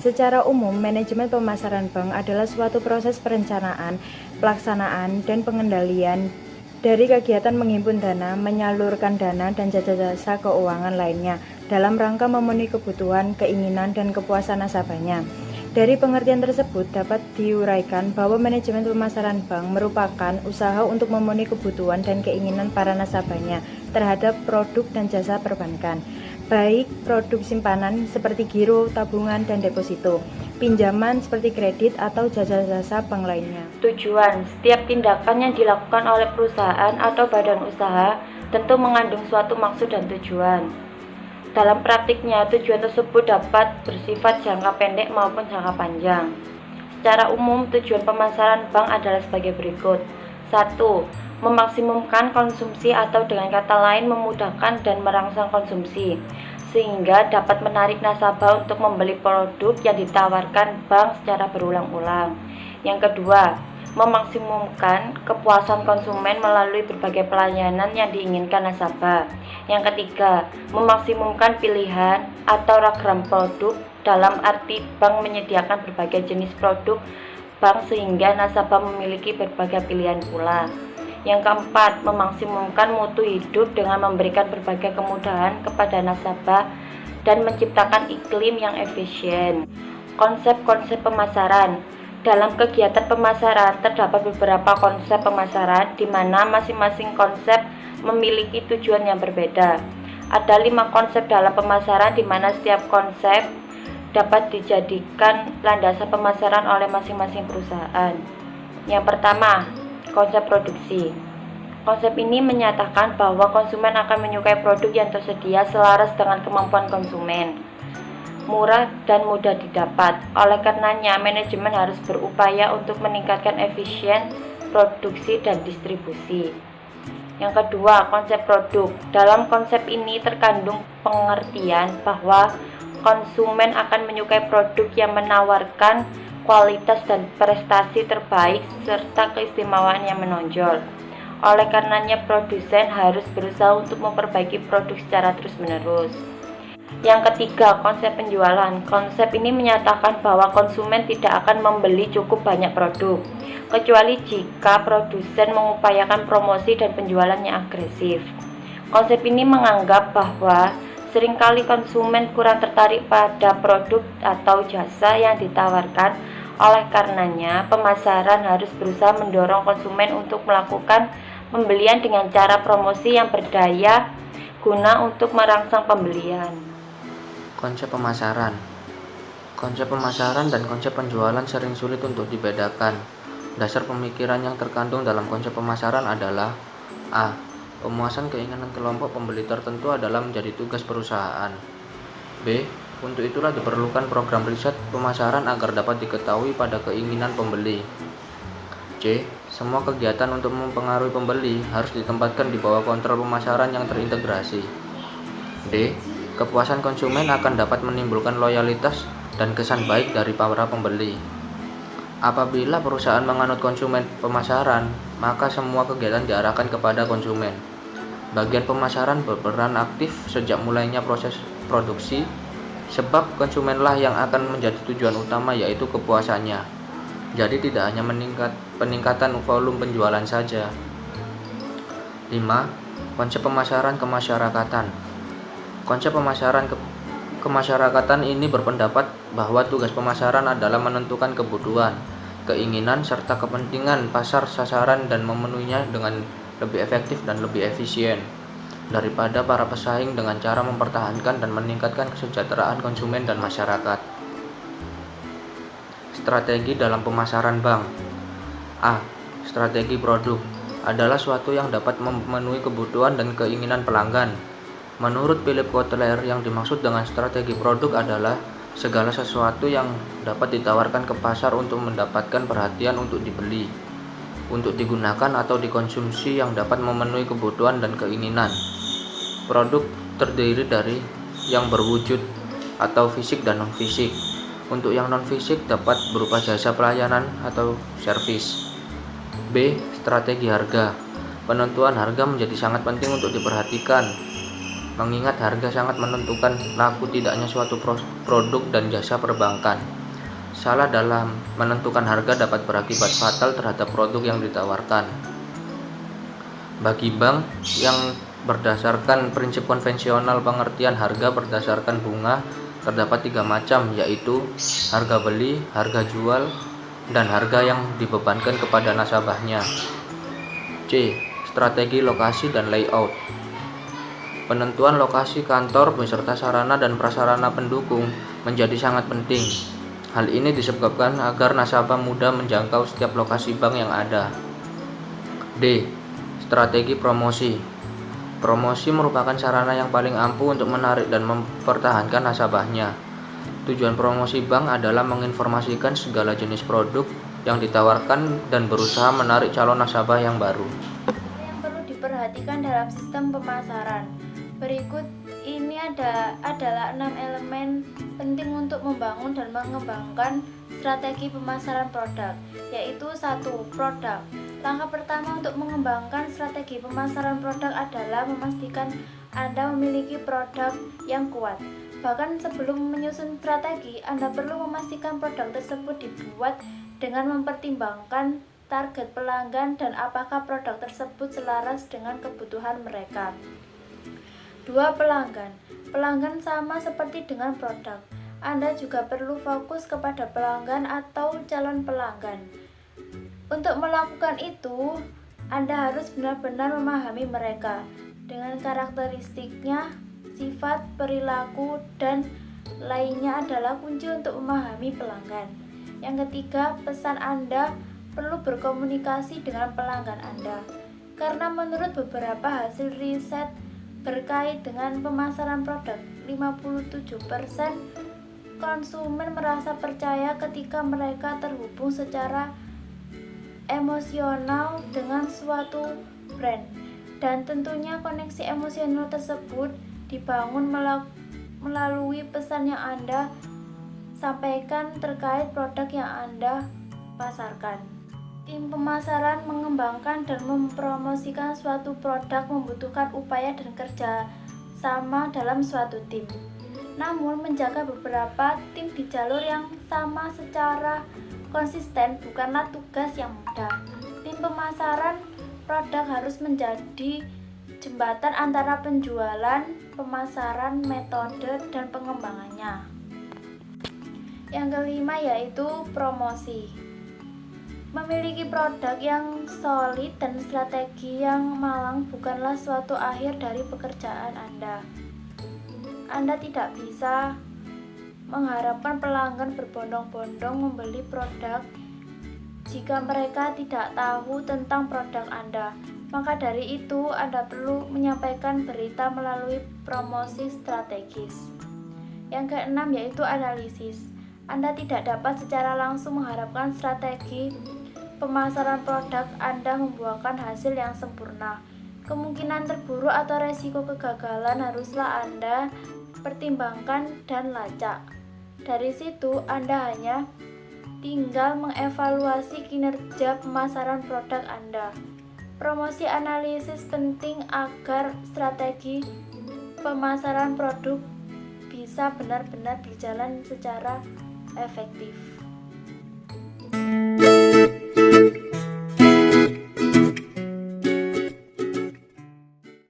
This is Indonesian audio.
Secara umum, manajemen pemasaran bank adalah suatu proses perencanaan, pelaksanaan, dan pengendalian dari kegiatan menghimpun dana, menyalurkan dana, dan jasa-jasa keuangan lainnya dalam rangka memenuhi kebutuhan, keinginan, dan kepuasan nasabahnya. Dari pengertian tersebut dapat diuraikan bahwa manajemen pemasaran bank merupakan usaha untuk memenuhi kebutuhan dan keinginan para nasabahnya terhadap produk dan jasa perbankan, baik produk simpanan seperti giro, tabungan, dan deposito, pinjaman seperti kredit atau jasa-jasa bank lainnya. Tujuan: setiap tindakan yang dilakukan oleh perusahaan atau badan usaha tentu mengandung suatu maksud dan tujuan. Dalam praktiknya, tujuan tersebut dapat bersifat jangka pendek maupun jangka panjang. Secara umum, tujuan pemasaran bank adalah sebagai berikut. 1. Memaksimumkan konsumsi atau dengan kata lain memudahkan dan merangsang konsumsi, sehingga dapat menarik nasabah untuk membeli produk yang ditawarkan bank secara berulang-ulang. Yang kedua, memaksimumkan kepuasan konsumen melalui berbagai pelayanan yang diinginkan nasabah. Yang ketiga, memaksimumkan pilihan atau ragam produk, dalam arti bank menyediakan berbagai jenis produk bank sehingga nasabah memiliki berbagai pilihan pula. Yang keempat, memaksimumkan mutu hidup dengan memberikan berbagai kemudahan kepada nasabah dan menciptakan iklim yang efisien. Konsep-konsep pemasaran. Dalam kegiatan pemasaran terdapat beberapa konsep pemasaran di mana masing-masing konsep memiliki tujuan yang berbeda. Ada 5 konsep dalam pemasaran di mana setiap konsep dapat dijadikan landasan pemasaran oleh masing-masing perusahaan. Yang pertama, konsep produksi. Konsep ini menyatakan bahwa konsumen akan menyukai produk yang tersedia selaras dengan kemampuan konsumen, murah dan mudah didapat. Oleh karenanya, manajemen harus berupaya untuk meningkatkan efisien produksi dan distribusi. Yang kedua, konsep produk. Dalam konsep ini terkandung pengertian bahwa konsumen akan menyukai produk yang menawarkan kualitas dan prestasi terbaik serta keistimewaan yang menonjol. Oleh karenanya, produsen harus berusaha untuk memperbaiki produk secara terus-menerus. Yang ketiga, konsep penjualan. Konsep ini menyatakan bahwa konsumen tidak akan membeli cukup banyak produk, kecuali jika produsen mengupayakan promosi dan penjualan yang agresif. Konsep ini menganggap bahwa seringkali konsumen kurang tertarik pada produk atau jasa yang ditawarkan. Oleh karenanya, pemasaran harus berusaha mendorong konsumen untuk melakukan pembelian dengan cara promosi yang berdaya guna untuk merangsang pembelian. Konsep pemasaran. Konsep pemasaran dan konsep penjualan sering sulit untuk dibedakan. Dasar pemikiran yang terkandung dalam konsep pemasaran adalah: A. Pemuasan keinginan kelompok pembeli tertentu adalah menjadi tugas perusahaan. B. Untuk itulah diperlukan program riset pemasaran agar dapat diketahui pada keinginan pembeli. C. Semua kegiatan untuk mempengaruhi pembeli harus ditempatkan di bawah kontrol pemasaran yang terintegrasi. D. Kepuasan konsumen akan dapat menimbulkan loyalitas dan kesan baik dari para pembeli. Apabila perusahaan menganut konsumen pemasaran, maka semua kegiatan diarahkan kepada konsumen. Bagian pemasaran berperan aktif sejak mulainya proses produksi, sebab konsumenlah yang akan menjadi tujuan utama, yaitu kepuasannya. Jadi tidak hanya peningkatan volume penjualan saja. 5. Konsep pemasaran kemasyarakatan. Konsep pemasaran kemasyarakatan ini berpendapat bahwa tugas pemasaran adalah menentukan kebutuhan, keinginan, serta kepentingan pasar sasaran dan memenuhinya dengan lebih efektif dan lebih efisien daripada para pesaing dengan cara mempertahankan dan meningkatkan kesejahteraan konsumen dan masyarakat. Strategi dalam pemasaran bank. A. Strategi produk adalah suatu yang dapat memenuhi kebutuhan dan keinginan pelanggan. Menurut Philip Kotler, yang dimaksud dengan strategi produk adalah segala sesuatu yang dapat ditawarkan ke pasar untuk mendapatkan perhatian untuk dibeli, untuk digunakan atau dikonsumsi yang dapat memenuhi kebutuhan dan keinginan. Produk terdiri dari yang berwujud atau fisik dan non-fisik. Untuk yang non-fisik dapat berupa jasa pelayanan atau servis. B. Strategi harga. Penentuan harga menjadi sangat penting untuk diperhatikan. mengingat harga sangat menentukan laku tidaknya suatu produk dan jasa perbankan. Salah dalam menentukan harga dapat berakibat fatal terhadap produk yang ditawarkan. Bagi bank yang berdasarkan prinsip konvensional pengertian harga berdasarkan bunga, terdapat 3 macam, yaitu harga beli, harga jual, dan harga yang dibebankan kepada nasabahnya. C. Strategi lokasi dan layout. Penentuan lokasi kantor beserta sarana dan prasarana pendukung menjadi sangat penting. Hal ini disebabkan agar nasabah mudah menjangkau setiap lokasi bank yang ada. D. Strategi promosi. Promosi merupakan sarana yang paling ampuh untuk menarik dan mempertahankan nasabahnya. Tujuan promosi bank adalah menginformasikan segala jenis produk yang ditawarkan dan berusaha menarik calon nasabah yang baru. Yang perlu diperhatikan dalam sistem pemasaran. Berikut ini adalah 6 elemen penting untuk membangun dan mengembangkan strategi pemasaran produk, yaitu 1. Produk. Langkah pertama untuk mengembangkan strategi pemasaran produk adalah memastikan Anda memiliki produk yang kuat. Bahkan sebelum menyusun strategi, Anda perlu memastikan produk tersebut dibuat dengan mempertimbangkan target pelanggan dan apakah produk tersebut selaras dengan kebutuhan mereka. 2. Pelanggan. Pelanggan sama seperti dengan produk. Anda juga perlu fokus kepada pelanggan atau calon pelanggan. Untuk melakukan itu, Anda harus benar-benar memahami mereka dengan karakteristiknya, sifat, perilaku, dan lainnya adalah kunci untuk memahami pelanggan. Yang ketiga, pesan Anda perlu berkomunikasi dengan pelanggan Anda. Karena menurut beberapa hasil riset berkait dengan pemasaran produk, 57% konsumen merasa percaya ketika mereka terhubung secara emosional dengan suatu brand, dan tentunya koneksi emosional tersebut dibangun melalui pesan yang Anda sampaikan terkait produk yang Anda pasarkan. Tim pemasaran mengembangkan dan mempromosikan suatu produk membutuhkan upaya dan kerja sama dalam suatu tim. Namun, menjaga beberapa tim di jalur yang sama secara konsisten bukanlah tugas yang mudah. Tim pemasaran produk harus menjadi jembatan antara penjualan, pemasaran, metode, dan pengembangannya. Yang kelima yaitu promosi. Memiliki produk yang solid dan strategi yang malang bukanlah suatu akhir dari pekerjaan Anda. Anda tidak bisa mengharapkan pelanggan berbondong-bondong membeli produk jika mereka tidak tahu tentang produk Anda. Maka dari itu, Anda perlu menyampaikan berita melalui promosi strategis. Yang keenam yaitu analisis. Anda tidak dapat secara langsung mengharapkan strategi pemasaran produk Anda membuahkan hasil yang sempurna. Kemungkinan terburuk atau resiko kegagalan haruslah Anda pertimbangkan dan lacak. Dari situ, Anda hanya tinggal mengevaluasi kinerja pemasaran produk Anda. Promosi analisis penting agar strategi pemasaran produk bisa benar-benar berjalan secara efektif.